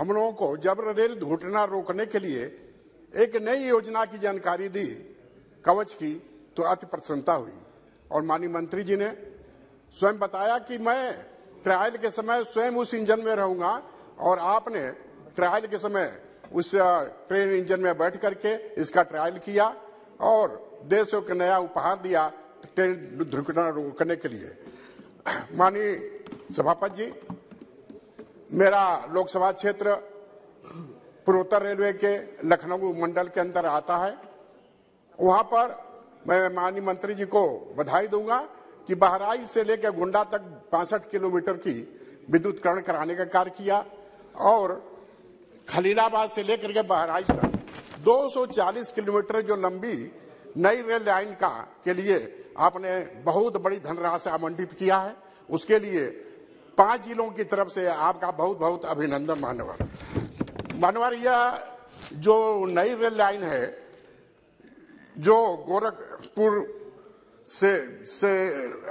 हम लोगों को जब रेल दुर्घटना रोकने के लिए एक नई योजना की जानकारी दी, कवच की, तो अति प्रसन्नता हुई। और माननीय मंत्री जी ने स्वयं बताया कि मैं ट्रायल के समय स्वयं उस इंजन में रहूंगा, और आपने ट्रायल के समय उस ट्रेन इंजन में बैठ करके इसका ट्रायल किया और देश को एक नया उपहार दिया ट्रेन दुर्घटना रोकने के लिए। माननीय सभापति जी, मेरा लोकसभा क्षेत्र पूर्वोत्तर रेलवे के लखनऊ मंडल के अंदर आता है। वहां पर मैं माननीय मंत्री जी को बधाई दूंगा कि बहराइच से लेकर गोंडा तक 65 किलोमीटर की विद्युतीकरण कराने का कार्य किया, और खलीलाबाद से लेकर के बहराइच तक 240 किलोमीटर जो लंबी नई रेल लाइन का के लिए आपने बहुत बड़ी धनराशि आवंटित किया है। उसके लिए 5 जिलों की तरफ से आपका बहुत बहुत अभिनंदन। मानवर यह जो नई रेल लाइन है, जो गोरखपुर से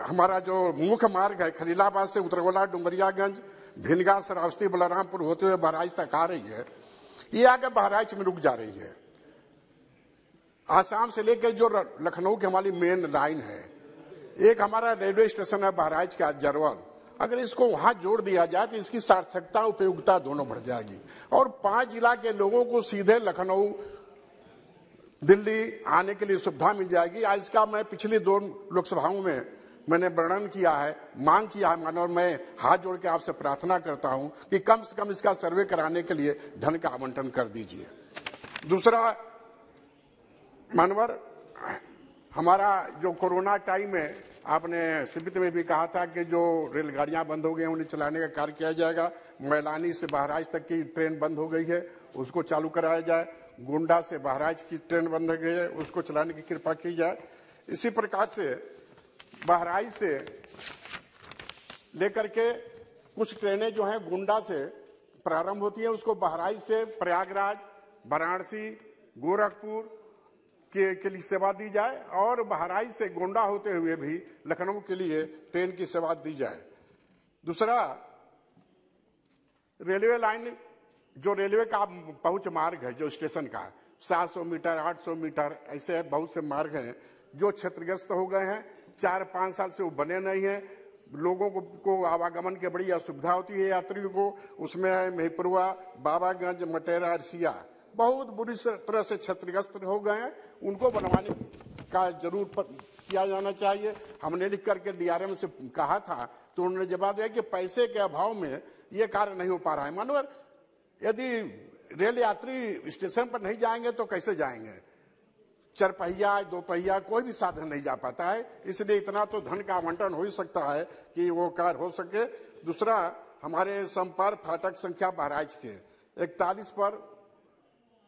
हमारा जो मुख्य मार्ग है खलीलाबाद से उतरगोला, डुमरियागंज, भिनगा, श्रावस्ती, बलरामपुर होते हुए बहराइच तक आ रही है, ये आगे बहराइच में रुक जा रही है। आसाम से लेकर जो लखनऊ की हमारी मेन लाइन है, एक हमारा रेलवे स्टेशन है बहराइच का जरवल, अगर इसको वहां जोड़ दिया जाए तो इसकी सार्थकता उपयोगिता दोनों बढ़ जाएगी, और 5 जिला के लोगों को सीधे लखनऊ, दिल्ली आने के लिए सुविधा मिल जाएगी। आज इसका मैं पिछली 2 लोकसभाओं में मैंने वर्णन किया है, मांग किया है मानव, मैं हाथ जोड़ के आपसे प्रार्थना करता हूं कि कम से कम इसका सर्वे कराने के लिए धन का आवंटन कर दीजिए। दूसरा मानवर, हमारा जो कोरोना टाइम में आपने स्मृति में भी कहा था कि जो रेलगाड़ियां बंद हो गई हैं उन्हें चलाने का कार्य किया जाएगा। मैलानी से बहराइच तक की ट्रेन बंद हो गई है, उसको चालू कराया जाए। गोंडा से बहराइच की ट्रेन बंद हो गई है, उसको चलाने की कृपा की जाए। इसी प्रकार से बहराइच से लेकर के कुछ ट्रेनें जो हैं गोंडा से प्रारंभ होती हैं, उसको बहराइच से प्रयागराज, वाराणसी, गोरखपुर के लिए सेवा दी जाए, और बहराइच से गोंडा होते हुए भी लखनऊ के लिए ट्रेन की सेवा दी जाए। दूसरा, रेलवे लाइन, जो रेलवे का पहुंच मार्ग है, जो स्टेशन का 700 मीटर, 800 मीटर, ऐसे बहुत से मार्ग हैं जो क्षतिग्रस्त हो गए हैं। 4-5 साल से वो बने नहीं हैं। लोगों को आवागमन की बड़ी असुविधा होती है यात्रियों को। उसमें है महिपुरवा, बाबागंज, मटेरा, अरसिया बहुत बुरी तरह से क्षतिग्रस्त हो गए हैं। उनको बनवाने का जरूर किया जाना चाहिए। हमने लिख करके DRM से कहा था, तो उन्होंने जवाब दिया कि पैसे के अभाव में ये कार्य नहीं हो पा रहा है। मानवर, यदि रेल यात्री स्टेशन पर नहीं जाएंगे तो कैसे जाएंगे? 4 पहिया, 2 पहिया कोई भी साधन नहीं जा पाता है। इसलिए इतना तो धन का आवंटन हो ही सकता है कि वो कार्य हो सके। दूसरा, हमारे संपर्क फाटक संख्या बहराइच के 41 पर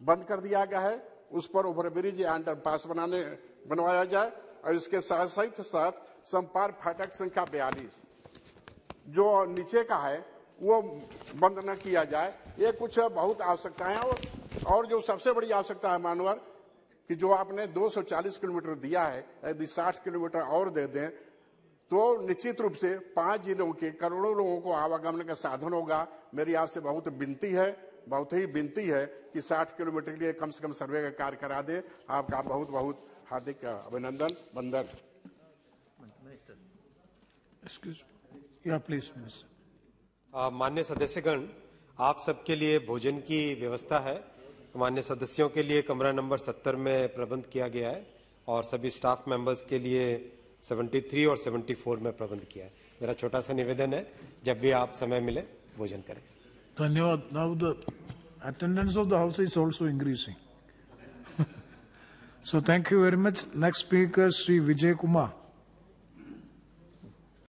बंद कर दिया गया है, उस पर ओवरब्रिज या अंडरपास बनवाया जाए, और इसके साथ संपर्क फाटक संख्या 42 जो नीचे का है वो बंद न किया जाए। ये कुछ बहुत आवश्यकताएं हैं। और जो सबसे बड़ी आवश्यकता है मानवर, कि जो आपने 240 किलोमीटर दिया है, यदि 60 किलोमीटर और दे दें तो निश्चित रूप से 5 जिलों के करोड़ों लोगों को आवागमन का साधन होगा। मेरी आपसे बहुत ही विनती है कि 60 किलोमीटर के लिए कम से कम सर्वे का कार्य करा दे। आपका बहुत बहुत हार्दिक अभिनंदन। वंदन। Please minister. माननीय सदस्यगण, आप सबके लिए भोजन की व्यवस्था है। माननीय सदस्यों के लिए कमरा नंबर 70 में प्रबंध किया गया है, और सभी स्टाफ मेंबर्स के लिए 73 और 74 में प्रबंध किया है। मेरा छोटा सा निवेदन है, जब भी आप समय मिले भोजन करें। धन्यवाद। Now the attendance of the house is also increasing. So thank you very much. Next speaker, Sri Vijay Kumar.